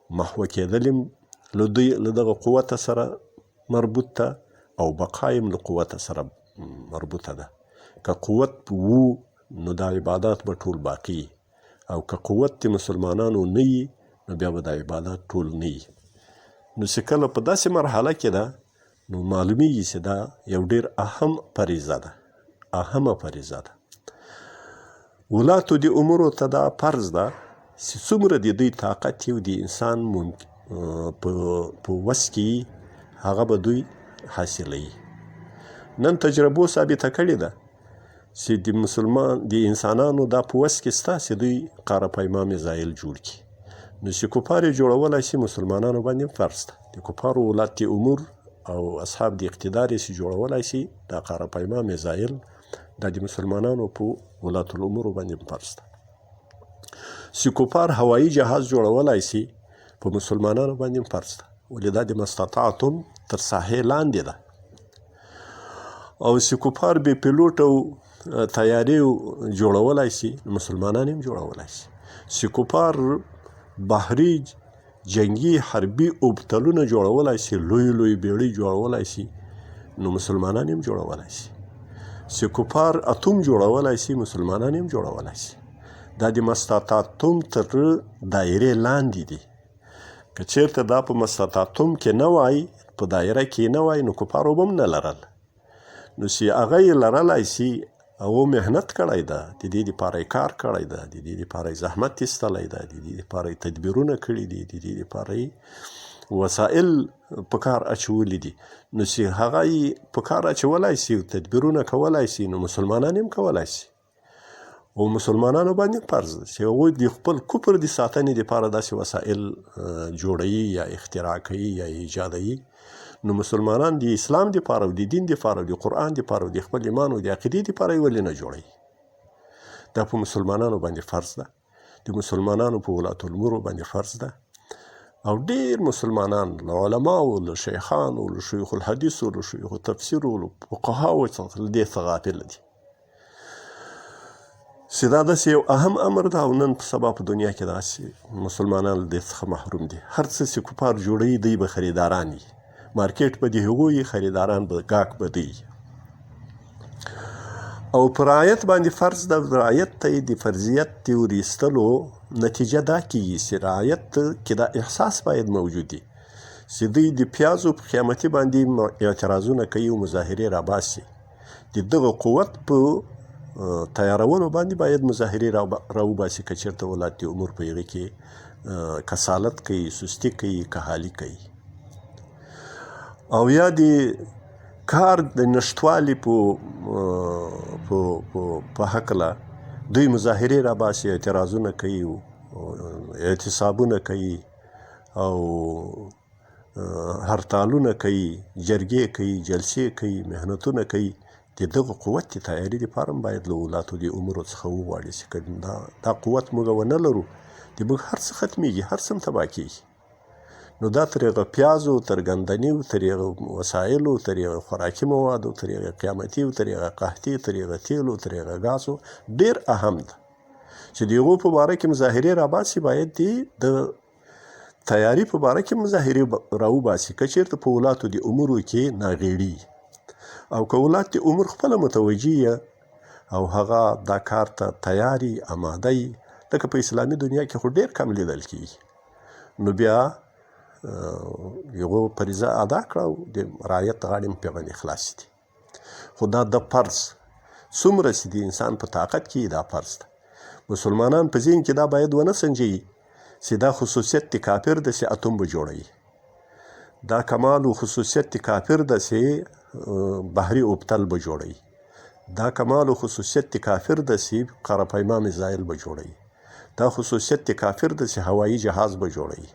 محو کېدل هم له دوی له دغه قوته سره مربوط ده او بقا هم له قوته سره مربوطه ده. که قوت وو نو دا عبادات به ټول باقي او که قوت د مسلمانانو نه وي نو بیا به دا عبادات ټول نه وي. نو چې کله په داسې مرحله کې ده نو معلومیږي چې دا یو ډیر اهم فریضه ده، اهمه فریضه ده. ولاتو د امورو ته دا فرض ده چې څومره د دوی طاقت یو د انسان په وس کې هغه به دوی حاصلوي. نن تجربو ثابته کړې ده چې د انسانانو دا په وس کې شته چې دوی قاره پیما میزایل جوړ کړي. نو چې کفار یې جوړولی شي مسلمانانو باندې فرض ده. د کفارو ولات امور او اصحاب د اقتدار یې چې جوړولی شي دا قاره پیما میزایل دا د مسلمانانو په ولات الامورو باندې فرض ده. چې کفار هوایي جهاز جوړولی شي په مسلمانانو باندې فرض ده، ولې دا د مستطاعتم تر ساحې لاندې ده. او چې کفار بې پیلوټ او تیارې جوړولی شي مسلمانان هم جوړولی شي. چې کفار بحري جنگي حربي اوبتلونه جوړولی شي، لوی لوی بیړۍ جوړولی شي نو مسلمانان هم جوړولی شي. چې کفار اتوم جوړولی شي مسلمانان هم جوړولی شي. دا د مستطاعتم تر دایرې لاندې دي. که چیرته دا په مستطاعتم کې نه وای، په دایره کې نه وای، نو کفارو به هم نه لرل. نو چې هغه یې لرلی شي او محنت کړی ده، د دې دپاره یې کار کړی ده، د دې دپاره یې زحمت ایستلی ده، د دې دپاره یې تدبیرونه کړي دي، د دې دپاره یې وسایل په کار اچولي دي. نو چې هغه یې په کار اچولی شي او تدبیرونه کولی شي نو مسلمانان هم کولی شي. او مسلمانانو باندې فرض ده چې هغوی د خپل کفر د ساتنې دپاره داسې وسایل جوړوي یا اختراع کوي یا ایجادوي. نو مسلمانان د اسلام دپاره او د دین دپاره او د قرآن دپاره او د خپل ایمان او د عقیدې دپاره یې ولې نه جوړوي؟ دا په مسلمانانو باندې فرض ده، د مسلمانانو په ولات الامورو باندې فرض ده. او ډیر مسلمانان له علماو، له شیخانو، له شیخ الحدیثو، له شیخ التفسیرو، له فقهاو څخه له دې څه غافل دي چې دا داسې یو اهم امر ده. او نن په سبا په دنیا کې داسې مسلمانان له دې څخه محروم دي. هر څه چې کفار جوړوي دوی به خریداران وي، مارکیټ به د هغوی خریداران به ګاک به دوی. او په رعایت باندې فرض ده. رعایت ته یې د فرضیت د ورایستلو نتیجه دا کیږي چې رعایت کې دا احساس باید موجود وي چې دوی د پیازو په قیمتي باندې اعتراضونه کوي او مظاهرې راباسي. د دغه قوت په تیارولو باندې باید مظاهرې راوباسي که چېرته ولات د امور په هغې کې کسالت کوي، سستي کوي، کهالي کوي. او یا د کار د نشتوالي په هکله دوی مظاهرې راباسي، اعتراضونه کوي، اعتصابونه کوي او هرتالونه کوي، جرګې کوي، جلسې کوي، محنتونه کوي. د دغه قوت د تیاري دپاره هم باید له ولاتو د امورو څخه وغواړي چې دا قوت موږ ونه لرو د موږ هر څه ختمیږي، هر څه هم تباه کیږي. نو دا تر هغه پیازو، تر ګندنیو، تر هغه وسایلو، تر هغه خوراکي موادو، تر هغه قیمتي، تر هغه قحطي، تر هغه تیلو، تر هغه ګازو ډیر اهم ده چې د هغو په باره کې مظاهرې راباسي. باید د تیاري په باره کې مظاهرې راوباسي که چېرته په ولاتو د امورو کې ناغېړي. او که ولات د امور خپله متوجه او هغه دا کار ته تیاري، اماده یي، لکه په اسلامي دنیا کې خو ډیر کم لیدل کېږي، نو بیا یغو فریضه ادا کړه او د رعایت غاړې هم پرې باندې خلاصې دي. خو دا د فرض څومره چې د انسان په طاقت کې دا فرض ده. مسلمانان په ذهن کې دا باید ونه سنجوي چې دا خصوصیت د کافر ده چې اتوم به جوړوي، دا کمال و خصوصیت د کافر ده چې بحري اوبتل به جوړوي، دا کمال و خصوصیت د کافر ده چې قاره پیما میزایل به جوړوي، دا خصوصیت د کافر ده چې هوایي جهاز به جوړوي،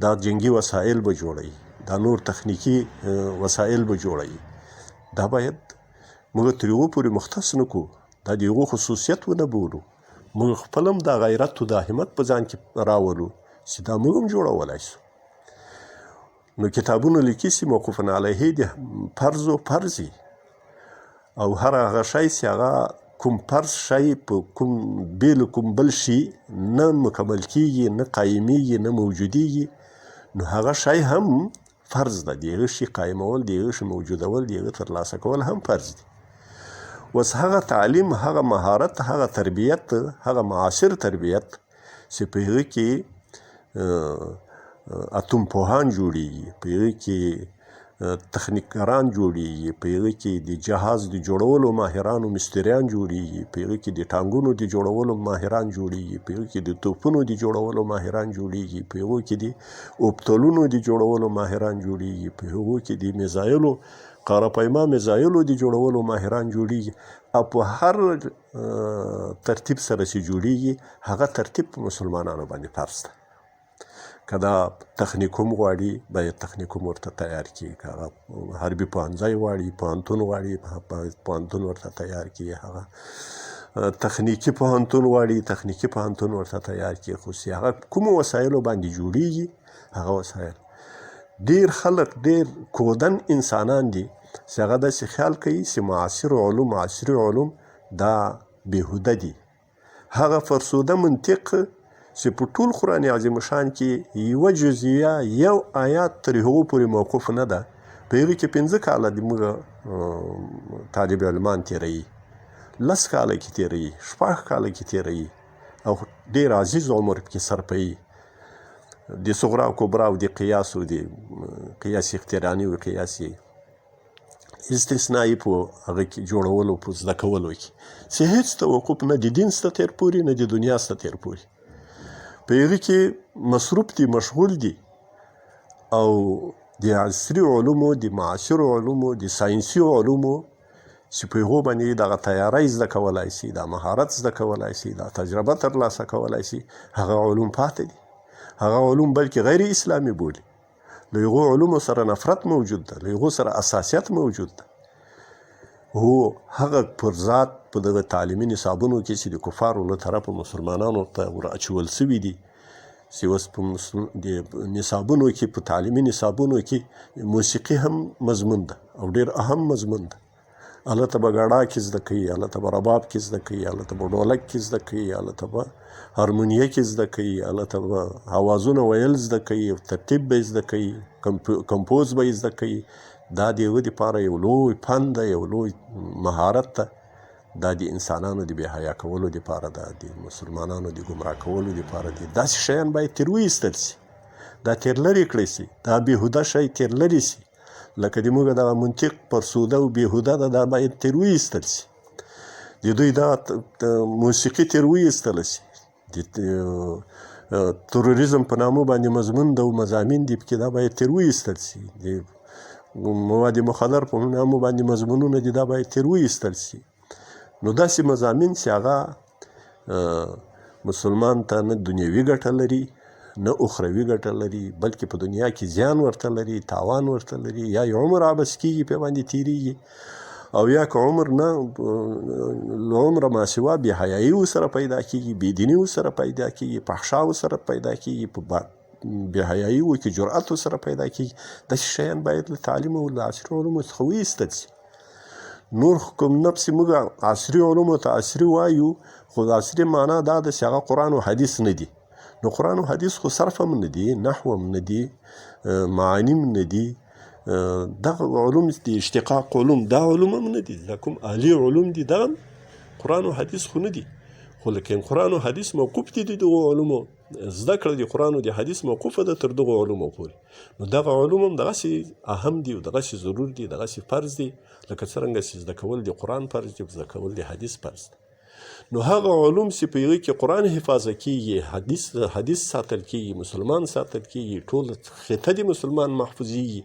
دا جنگي وسایل به جوړوي، دا نور تخنیکي وسایل به جوړوي. دا باید موږ تر هغو پورې مختص نه کړو، دا د هغو خصوصیت ونه بولو. موږ خپل هم دا غیرت و دا همت په ځان کې راولو چې دا موږ هم جوړولی شو. نو کتابونه لیکي چې موقوفن علیه د فرض و فرضي او هر هغه شی چې هغه کوم فرض شی په کوم بې له کوم بل شي نه مکمل کیږي، نه قایمیږي، نه موجودیږي، نو هغه شی هم فرض ده. د هغه شي قایمول، د هغه شي موجودول، د هغه ترلاسه کول هم فرض دي. اوس هغه تعلیم، هغه مهارت، هغه تربیت، هغه معاصر تربیت چې په هغه کې اتم پوهان جوړیږي، په هغه کې تخنیکګران جوړیږي، په هغه کې د جهاز د جوړولو ماهران او مستریان جوړیږي، په هغه کې د ټانګونو د جوړولو ماهران جوړیږي، په هغه کې د توپونو د جوړولو ماهران جوړیږي، په هغه کې د اوبتلونو د جوړولو ماهران جوړیږي، په هغه کې د میزایلو قاره پیما میزایلو د جوړولو ماهران جوړیږي. او په هر ترتیب سره چې جوړیږي هغه ترتیب په مسلمانانو باندې فرض ده. که دا تخنیکوم غواړي باید تخنیکوم ورته تیار کړي، که هغه حربي پوهنځی غواړي، پوهنتون غواړي پوهنتون ورته تیار کړي، هغه تخنیکي پوهنتون غواړي تخنیکي پوهنتون ورته تیار کړي. خو چې هغه کومو وسایلو باندې جوړیږي هغه وسایل ډیر خلک ډیر کودن انسانان دي چې هغه داسې خیال کوي چې معاصر علوم دا بېهوده دي. هغه فرسوده منطق چې په ټول قرآن عظیم شان کې یوه جزیه یو آیات تر هغو پورې موقوف نه ده، په هغې کې 5 کاله د موږ طالب علمان تېروي، 10 کاله کې تېروي، 6 کاله کې تېروي او ډېر عزیز عمر کې صرفوي. د صغرا او کبرا او د قیاس او د قیاس اختراني او قیاس استثنایی په هغه کې جوړولو په زده کولو کې چې هېڅ توقف نه د دین څخه تېر پورې نه د دنیا څخه تېر پورې په هغې کې مصروف دي، مشغول دي. او د عصري علومو، د معاصرو علومو، د ساینسي علومو چې په هغو باندې دغه تیاری زده کولای شي، دا مهارت زده کولای شي، دا تجربه ترلاسه کولای شي، هغه علوم پاتې دي. هغه علوم بلکې غیر اسلامي بولي. له هغو علومو سره نفرت موجود ده، له هغو سره اساسیت موجود ده. هو هغه پر ذات په دغه تعلیمي نصابونو کې چې د کفارو له طرفه مسلمانانو ته ور اچول سوي دي، چې اوس په د نصابونو کې، په تعلیمي نصابونو کې موسیقي هم مضمون ده او ډېر اهم مضمون ده. هلته به ګډا کې زده کوي، هلته به رباب کې زده کوي، هلته به ډولک کې زده کوي، هلته به هارمونیه کې زده کوي، هلته به اوازونه ویل زده کوي، ترتیب به زده کوي، کمپوز به زده کوي. دا د هغه دپاره یو لوی فن ده، یو لوی مهارت ده. دا د انسانانو د بې حیا کولو دپاره ده، د مسلمانانو د ګمراه کولو دپاره دي. داسې شیان باید تر وایستل شي، دا تر لرې کړی شي، دا بېهوده شی تر لرې شي. لکه د موږ دغه منطق فرسوده او بېهوده ده، دا باید تر وایستل شي. د دوی دا موسیقي تر وایستل شي. د تروریزم په نامه باندې مضمون ده او مضامین دي پکې، دا باید تر وایستل شي. د مواد مخدر په نامه باندې مضمونونه دي، دا باید تر وایستل شي. نو داسې مضامین چې هغه مسلمان ته نه دنیوي ګټه لري نه اخروي ګټه لري، بلکې په دنیا کې زیان ورته لري، تاوان ورته لري. یا یو عمر عبث کېږي پې باندې تېرېږي، او یا که عمر نه له عمره ماسوا بې حیایي ورسره پیدا کېږي، بېدیني ورسره پیدا کېږي، فحشا ورسره پیدا کېږي، په بې حیایي کې جرأت ورسره پیدا کېږي. داسې شیان باید له تعلیم او له عصري علومو څخه وایستل شي. نور کوم نفس موږ عصري علومو ته عصري وایو، خو د عصري معنا دا ده چې هغه قرآن او حدیث نه دي. نو قرآن او حدیث خو صرف هم نه دي، نحو هم نه دي، معانی هم نه دي. دغه علوم د اشتقاق علوم، دا علوم هم نه دي. دا کوم عالي علوم دي، دا قرآن او حدیث خو نه دي. خو لیکن قرآن او حدیث موقوف دي د دغو علومو. زده کړه د قرآن او د حدیث موقوفه ده تر دغو علومو پورې. نو دغه علوم هم دغسې اهم دي او دغسې ضرور دي، دغسې فرض دي، لکه څرنګه چې زده کول د قرآن فرض دي، زده کول د حدیث فرض دی. نو هغه علوم چې په هغې کې قرآن حفاظه کېږي، حدیث ساتل کېږي، مسلمان ساتل کېږي، ټول خطه د مسلمان محفوظېږي،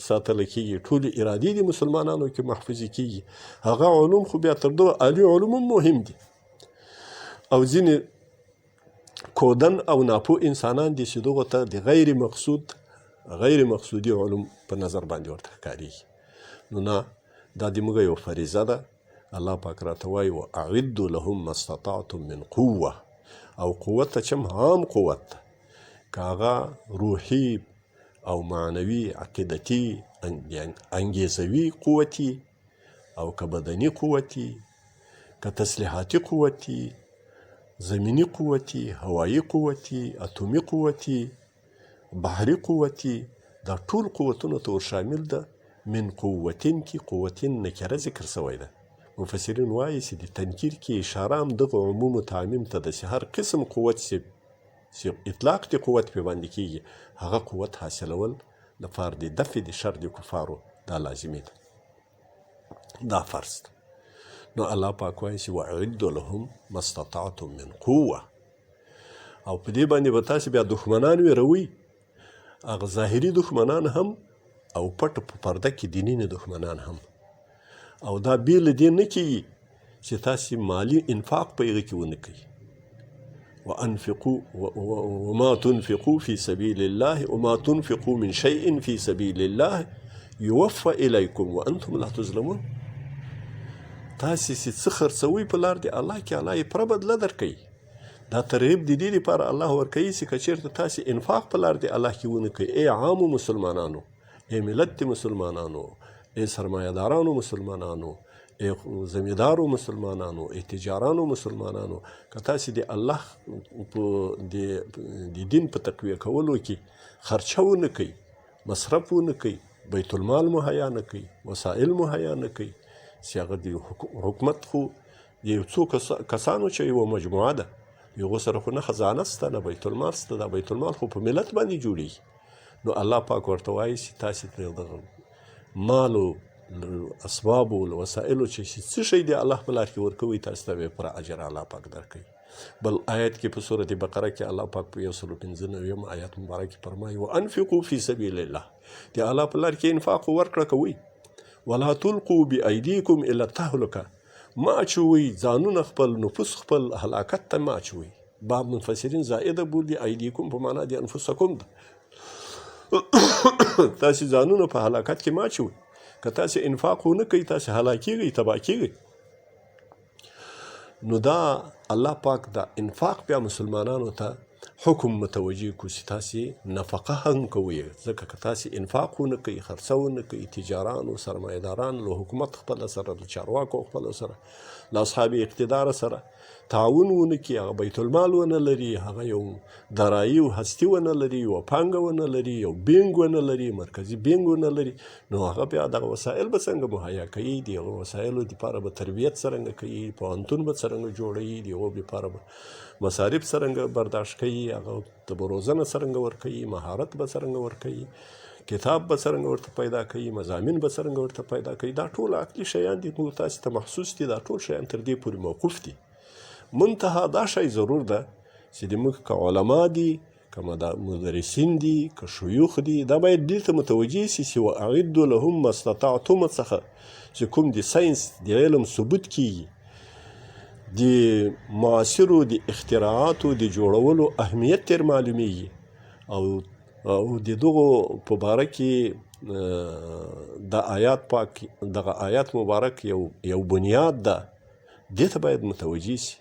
ساتل کېږي، ټول ارادې د مسلمانانو کې محفوظې کېږي، هغه علوم خو بیا تر دغه عالي علوم هم مهم دي. او ځینې کودن او ناپوه انسانان دي چې دغو ته د غیر مقصودي علوم په نظر باندې ورته ښکارېږي. نو نه، دا د موږ یو فریضه ده. الله پاک راته وایي واعدوا لهم ما استطعتم من قوه. او قوت ته چې عام قوت ده، که هغه روحي او معنوي عقیدتي انګیزوي قوتي او که بدني قوتي، که تسلیحاتي قوتي، زمینی قوتي، هوایي قوتي، اتومي قوتي، بحري قوتي، دا ټول قوتونو ته شامل ده. من قوتین کې قوتین نکره ذکر شوی ده. مفسرین وایي چې د تنکیر کې اشاره هم دغه عموم و تعمیم ته ده چې هر قسم قوت چې اطلاق د قوت پې باندې کېږي هغه قوت حاصلول لپاره د دفع د شر د کفارو دا لازمي ده، دا فرض ده. نو الله پاک وایي چې واعدوا لهم ما استطعتم من قوه، او په دې باندې به تاسې بیا دښمنان ویروئ، هغه ظاهري دښمنان هم او پټ په پرده کې دیني نه دښمنان هم. او دا بې له دې نه کېږي چې تاسې مالي انفاق په هغه کې ونه کوئ. وانفقوا وما تنفقوا في سبيل الله وما تنفقوا من شيء في سبيل الله يوفى إليكم وأنتم لا تظلمون. تاسې چې څه خرڅوئ په لار د الله کې الله یې پوره بدله درکوي. دا ترغیب د دې لپاره الله ورکوي چې که چېرته تاسې انفاق په لار د الله کې ونه کوئ، ای عامو مسلمانانو، ای ملت د مسلمانانو، ای سرمایه‌دارانو مسلمانانو، ای زمیندارو مسلمانانو، ای تجارانو مسلمانانو، که تاسې د الله د دین په تقویه کولو کې خرچه ونه کوئ، مصرف ونه کوئ، بیت المال مهیا نه کوئ، وسایل مهیا نه کوئ، چې هغه د حکومت خو د یو څو کسانو چې یوه مجموعه ده، د هغو سره خو نه خزانه شته نه بیت المال شته، دا بیت المال خو په ملت باندې جوړېږي. نو الله پاک ورته وایي چې تاسې ترې دغه مالو اسبابو له وسایلو چې څه شی دی الله په لار کې ورکوئ، تاسو ته به یې پوره اجر الله پاک درکوي. بل آیت کې په سورة بقره کې الله پاک په 195 آیت مبارک فرمایي وانفقوا فی سبیل الله، د الله په لار کې انفاق ورکړه کوئ. ولا تلقوا بأیدیکم الی التهلکه، ما اچوئ ځانونه خپل، نفوس خپل هلاکت ته ما اچوئ. باب مفسرین زائده بولي ایدیکم په معنا د انفسکم ده. تاسې ځانونه په هلاکت کې ما اچوئ. که تاسې انفاق ونه کوئ تاسې هلاکیږئ، تباه کیږئ. نو دا الله پاک دا انفاق بیا مسلمانانو ته حکم متوجه کو چې تاسې نفقه هم کوئ. ځکه که تاسې انفاق ونه کوئ، خرڅه ونه کوئ، تجارانو سرمایه‌داران له حکومت خپله سره، له چارواکو خپله سره، له اصحاب اقتدار سره تعاون ونه کړي، هغه بیت المال ونه لري، هغه یو دارایي او هستي ونه لري، یوه پانګه ونه لري، یو بینګ ونه لري، مرکزي بینګ ونه لري، نو هغه بیا دغه وسایل به څنګه مهیا کوي؟ د هغه وسایلو دپاره به تربیت څرنګه کوي، پوهنتون به څرنګه جوړوي، د هغو دپاره به مصارف څرنګه برداشت کوي، هغه ته به روزنه څرنګه ورکوي، مهارت به څرنګه ورکوي، کتاب به څرنګه ورته پیدا کوي، مضامین به څرنګه ورته پیدا کوي. دا ټول عقلي شیان دي، نور تاسې ته محسوس دي. دا ټول شیان تر دې پورې موقوف دي. منتها دا شی ضرور ده چې د موږ که علما دي، که مدرسین دي، که شیوخ دي، دا باید دې ته متوجه سي چې واعدوا لهم ما استطعتم څخه چې کوم د ساینس د علم ثبوت کیږي، د معاصرو د اختراعاتو د جوړولو اهمیت تر معلومیږي، او د دغو په باره کې دغه آیات مبارک یو بنیاد ده، دې ته باید متوجه سي.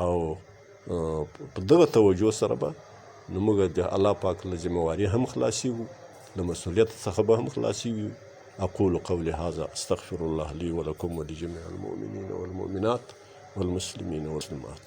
او په دغه توجه سره به نو موږ د الله پاک له ذمواري هم خلاصیږو، له مسؤلیت څخه به هم خلاصیږو. اقول قولي هذا استغفر الله لي ولكم ولجميع المؤمنين والمؤمنات والمسلمين والمسلمات.